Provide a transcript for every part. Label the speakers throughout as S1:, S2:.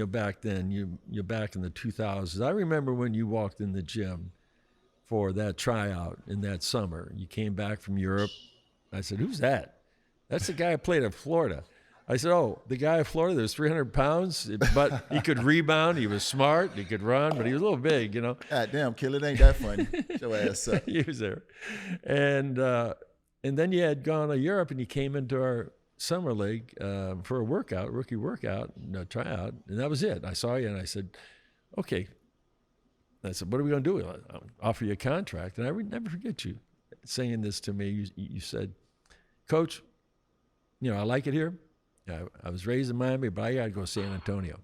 S1: back then, you're back in the 2000s. I remember when you walked in the gym for that tryout in that summer. You came back from Europe. I said, "Who's that?" "That's the guy who played at Florida." I said, "Oh, the guy at Florida that was 300 pounds, but he could rebound. He was smart. He could run, but he was a little big,
S2: God damn, kid, it ain't that funny. Show ass up.
S1: He was there. And then you had gone to Europe and you came into our summer league for a rookie workout, tryout, and that was it. I saw you and I said, "Okay." I said, "What are we going to do? I'll offer you a contract." And I would never forget you saying this to me. You said, "Coach, I like it here. I was raised in Miami, but I got to go to San Antonio.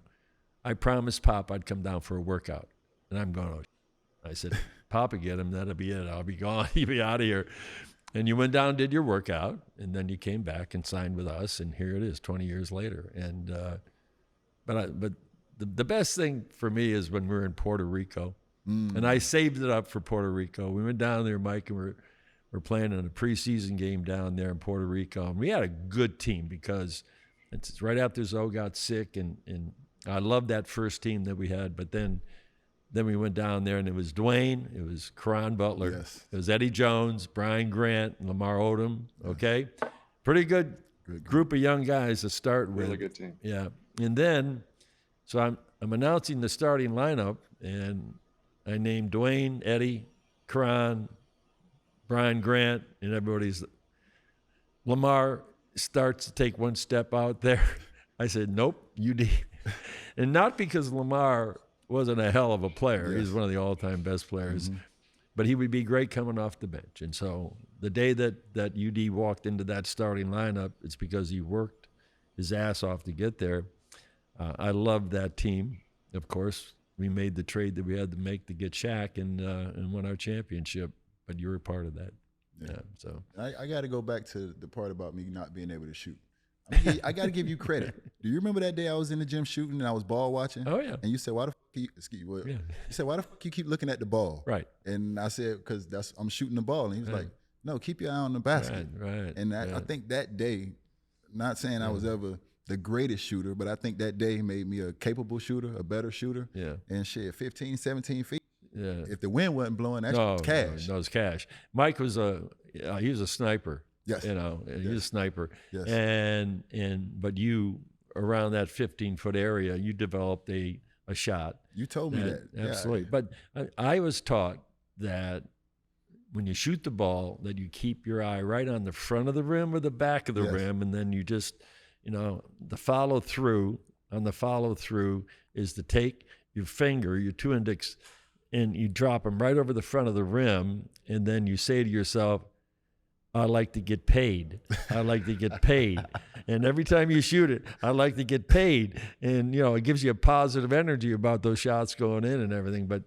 S1: I promised Pop I'd come down for a workout, and I'm going to." I said, "Papa get him, that'll be it. I'll be gone. He'll be out of here." And you went down, did your workout, and then you came back and signed with us, and here it is 20 years later. And but the best thing for me is when we were in Puerto Rico, and I saved it up for Puerto Rico. We went down there, Mike, and we're playing in a preseason game down there in Puerto Rico, and we had a good team because it's right after Zoe got sick, and I loved that first team that we had, but then we went down there, and it was Dwayne, it was Caron Butler,
S2: Yes.
S1: It was Eddie Jones, Brian Grant, and Lamar Odom, okay? Pretty good group of young guys to start with.
S3: Really good team.
S1: Yeah. And then, so I'm announcing the starting lineup, and I named Dwayne, Eddie, Caron, Brian Grant, and everybody's. Lamar starts to take one step out there. I said, "Nope, UD." And not because Lamar wasn't a hell of a player.
S2: Yes.
S1: He's one of the all-time best players. But he would be great coming off the bench. And so the day that UD walked into that starting lineup, it's because he worked his ass off to get there. I loved that team. Of course, we made the trade that we had to make to get Shaq and won our championship. But you were a part of that. Yeah. So
S2: I got to go back to the part about me not being able to shoot. I got to give you credit. Do you remember that day I was in the gym shooting and I was ball watching?
S1: Oh, yeah.
S2: And you said, "Why the fuck you?" Excuse me.
S1: Yeah.
S2: You said, "Why the fuck you keep looking at the ball?"
S1: Right.
S2: And I said, "Because I'm shooting the ball." And he was
S1: Right.
S2: like, "No, keep your eye on the basket."
S1: Right.
S2: And I think that day, not saying I was ever the greatest shooter, but I think that day made me a capable shooter, a better shooter.
S1: Yeah.
S2: And shit, 15, 17 feet.
S1: Yeah.
S2: If the wind wasn't blowing, that's cash.
S1: No, it's cash. Mike was he was a sniper.
S2: Yes.
S1: He was a sniper.
S2: Yes.
S1: But you, around that 15-foot area, you developed a shot.
S2: You told me that.
S1: Absolutely. But I was taught that when you shoot the ball, that you keep your eye right on the front of the rim or the back of the rim, and then you just, the follow through. On the follow through is to take your finger, your two index, and you drop them right over the front of the rim, and then you say to yourself, "I like to get paid. I like to get paid." And every time you shoot it, "I like to get paid." And, it gives you a positive energy about those shots going in and everything. But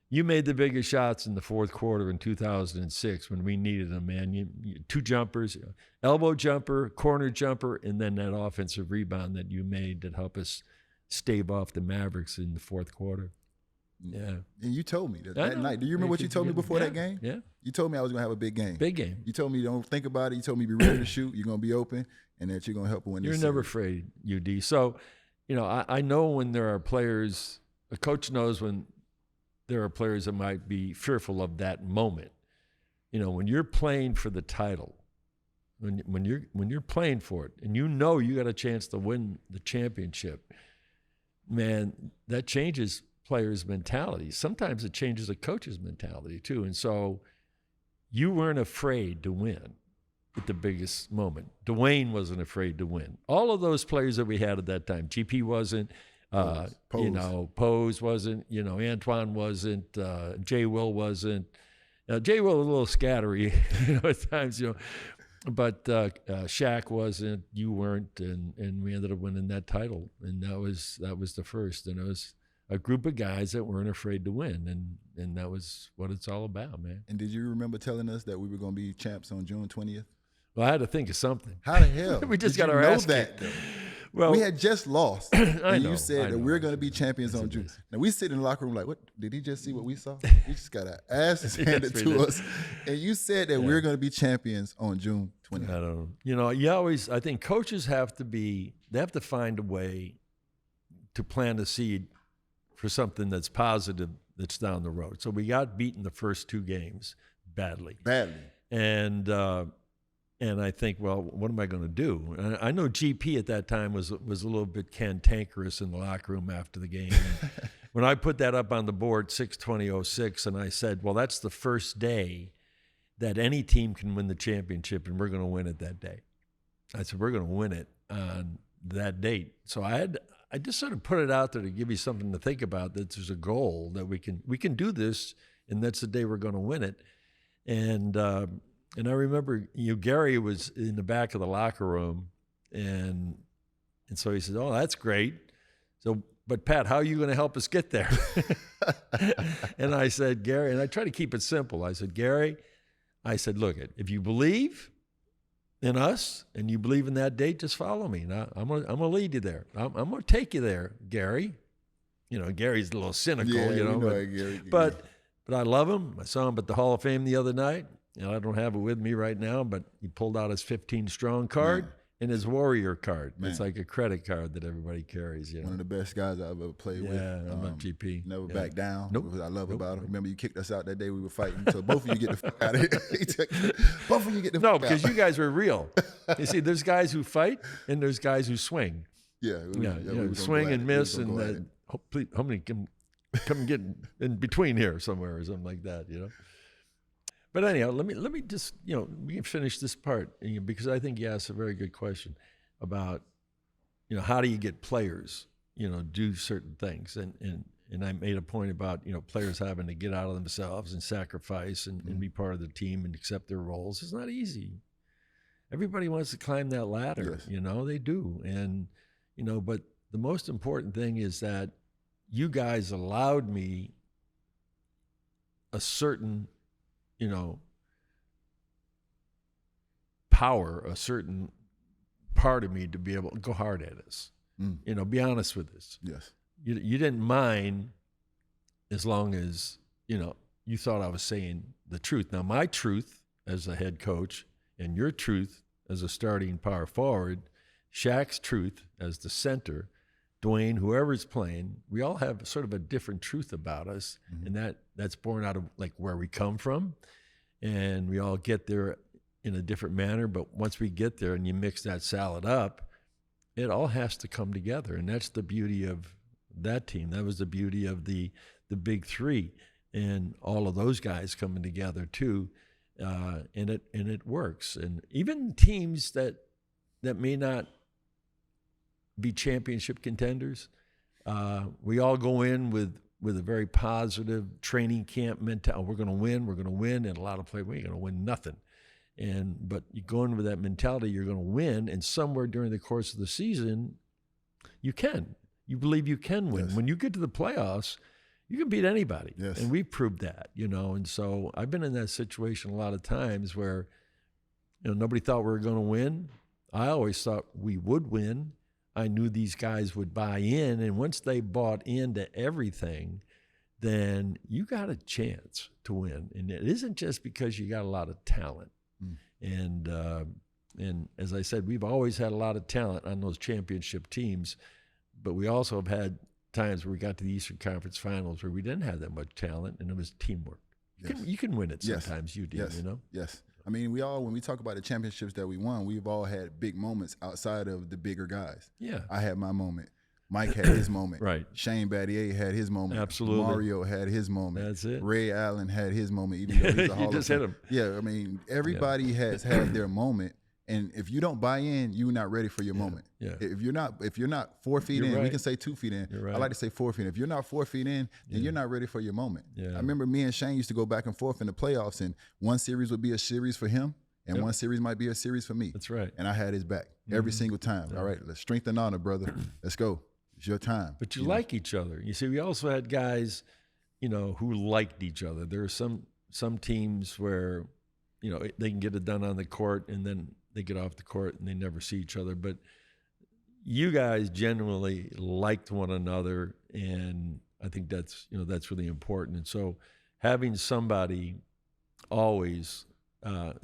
S1: you made the biggest shots in the fourth quarter in 2006 when we needed them, man. You two jumpers, elbow jumper, corner jumper, and then that offensive rebound that you made that helped us stave off the Mavericks in the fourth quarter. Yeah.
S2: And you told me that night. Do you remember what you told me before that game?
S1: Yeah.
S2: You told me I was going to have a big game.
S1: Big game.
S2: You told me don't think about it. You told me be ready to shoot. You're going to be open, and that you're going to help win this
S1: You're never afraid, UD. So, I know when there are players, a coach knows when there are players that might be fearful of that moment. When you're playing for the title, when you're playing for it, and you got a chance to win the championship, man, that changes players' mentality. Sometimes it changes a coach's mentality too. And so you weren't afraid to win at the biggest moment. Dwayne wasn't afraid to win. All of those players that we had at that time, GP wasn't, Pose wasn't, Antoine wasn't, J. Will wasn't. J. Will was a little scattery, at times, but Shaq wasn't, you weren't, and we ended up winning that title. And that was the first. And it was a group of guys that weren't afraid to win, and that was what it's all about, man.
S2: And did you remember telling us that we were going to be champs on June 20th?
S1: Well, I had to think of something.
S2: How the hell?
S1: We just
S2: did
S1: got
S2: you
S1: our
S2: know
S1: ass
S2: that,
S1: kicked.
S2: though?
S1: Well,
S2: we had just lost, and you said that we're going to be champions on June.
S1: amazing.
S2: Now, we sit in the locker room like, what? Did he just see what we saw? We just got our asses handed
S1: we
S2: to
S1: did.
S2: us. And you said that we're going to be champions on June 20th.
S1: I don't know. You always, I think coaches have to find a way to plant a seed for something that's positive that's down the road. So we got beaten the first 2 games badly. And I think, well, what am I going to do? And I know GP at that time was a little bit cantankerous in the locker room after the game. When I put that up on the board, 6/20/06, and I said, well, that's the first day that any team can win the championship, and we're going to win it that day. I said, we're going to win it on that date. So I just sort of put it out there to give you something to think about, that there's a goal that we can do this, and that's the day we're going to win it. And I remember, Gary was in the back of the locker room, and so he said, oh, that's great. So, but Pat, how are you going to help us get there? And I said, Gary, and I try to keep it simple. I said, Gary, look, if you believe in us and you believe in that date, just follow me. Now, I'm gonna lead you there. I'm gonna take you there, Gary. Gary's a little cynical, but I love him. I saw him at the Hall of Fame the other night. I don't have it with me right now, but he pulled out his 15 strong card and his warrior card. It's like a credit card that everybody carries.
S2: One of the best guys I've ever played with.
S1: Yeah, I love GP.
S2: Never back down.
S1: Nope.
S2: What I love about him. Remember, you kicked us out that day we were fighting, so both of you get the fuck out of here. Both of you get the fuck out.
S1: No, because you guys were real. You see, there's guys who fight and there's guys who swing. Swing and miss, and hopefully somebody can come get in between here somewhere or something like that, But anyhow, let me just, we can finish this part, because I think you asked a very good question about, how do you get players, do certain things. And I made a point about, players having to get out of themselves and sacrifice and be part of the team and accept their roles. It's not easy. Everybody wants to climb that ladder, they do. And, but the most important thing is that you guys allowed me a certain power, a certain part of me to be able to go hard at us. Be honest with us.
S2: Yes.
S1: You didn't mind as long as, you thought I was saying the truth. Now, my truth as a head coach and your truth as a starting power forward, Shaq's truth as the center, Dwayne, whoever's playing, we all have sort of a different truth about us, and that's born out of like where we come from, and we all get there in a different manner. But once we get there and you mix that salad up, it all has to come together, and that's the beauty of that team. That was the beauty of the big three, and all of those guys coming together too, and it works. And even teams that may not be championship contenders, we all go in with a very positive training camp mentality. We're going to win, and a lot of players, we ain't going to win nothing. But you go in with that mentality, you're going to win, and somewhere during the course of the season, you believe you can win.
S2: Yes.
S1: When you get to the playoffs, you can beat anybody.
S2: Yes.
S1: And we've proved that, and so I've been in that situation a lot of times where, nobody thought we were going to win. I always thought we would win. I knew these guys would buy in, and once they bought into everything, then you got a chance to win. And it isn't just because you got a lot of talent. And as I said, we've always had a lot of talent on those championship teams, but we also have had times where we got to the Eastern Conference Finals where we didn't have that much talent, and it was teamwork. You can win it sometimes. You do,
S2: Yes. I mean, when we talk about the championships that we won, we've all had big moments outside of the bigger guys.
S1: Yeah.
S2: I had my moment. Mike had his moment.
S1: Right.
S2: Shane Battier had his moment.
S1: Absolutely.
S2: Mario had his moment.
S1: That's it.
S2: Ray Allen had his moment, even though he's a Hall
S1: You just
S2: of
S1: hit him.
S2: Yeah, I mean, everybody has had their moment. And if you don't buy in, you're not ready for your moment.
S1: Yeah.
S2: If you're not 4 feet
S1: You're
S2: in,
S1: right.
S2: we can say 2 feet in.
S1: You're right.
S2: I like to say 4 feet in. If you're not 4 feet in, then you're not ready for your moment.
S1: Yeah.
S2: I remember me and Shane used to go back and forth in the playoffs, and one series would be a series for him, and one series might be a series for me.
S1: That's right.
S2: And I had his back every single time. Yeah. All right, let's strength and honor, brother. Let's go. It's your time.
S1: But you like each other. You see, we also had guys, who liked each other. There are some teams where, they can get it done on the court and then they get off the court and they never see each other. But you guys generally liked one another, and I think that's really important. And so having somebody always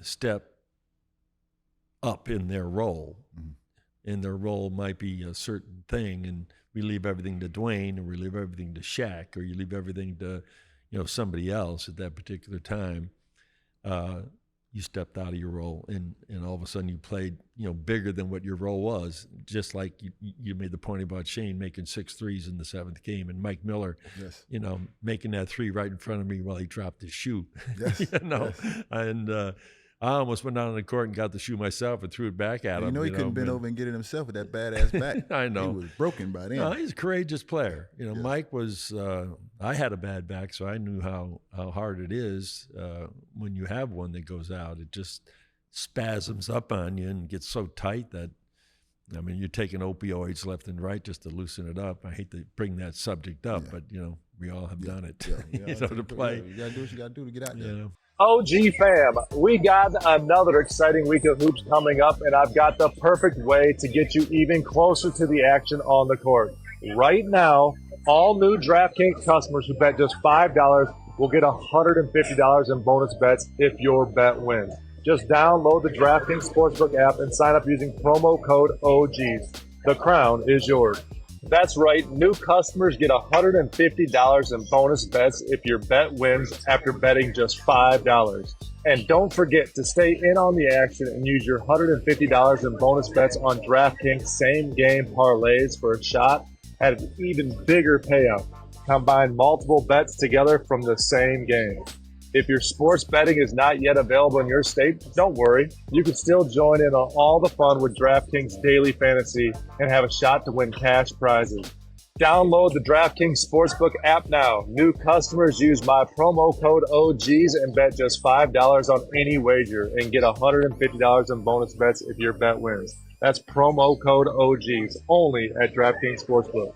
S1: step up in their role, and their role might be a certain thing, and we leave everything to Dwayne, or we leave everything to Shaq, or you leave everything to, somebody else at that particular time. You stepped out of your role, and all of a sudden you played, bigger than what your role was. Just like you made the point about Shane making 6 threes in the 7th game, and Mike Miller,
S2: Yes.
S1: Making that 3 right in front of me while he dropped his shoe.
S2: Yes.
S1: Yes. And I almost went down on the court and got the shoe myself and threw it back at him.
S2: He couldn't bend over and get it himself with that badass back.
S1: I know.
S2: He was broken by then.
S1: No, he's a courageous player.
S2: Yes.
S1: Mike was, I had a bad back, so I knew how hard it is when you have one that goes out. It just spasms up on you and gets so tight that, you're taking opioids left and right just to loosen it up. I hate to bring that subject up, but, we all have done it, to play.
S2: You got to do what you got to do to get out there.
S3: OG fam, we got another exciting week of hoops coming up, and I've got the perfect way to get you even closer to the action on the court. Right now, all new DraftKings customers who bet just $5 will get $150 in bonus bets if your bet wins. Just download the DraftKings Sportsbook app and sign up using promo code OGs. The crown is yours. That's right, new customers get $150 in bonus bets if your bet wins after betting just $5. And don't forget to stay in on the action and use your $150 in bonus bets on DraftKings same-game parlays for a shot at an even bigger payout. Combine multiple bets together from the same game. If your sports betting is not yet available in your state, don't worry. You can still join in on all the fun with DraftKings Daily Fantasy and have a shot to win cash prizes. Download the DraftKings Sportsbook app now. New customers use my promo code OGs and bet just $5 on any wager and get $150 in bonus bets if your bet wins. That's promo code OGs only at DraftKings Sportsbook.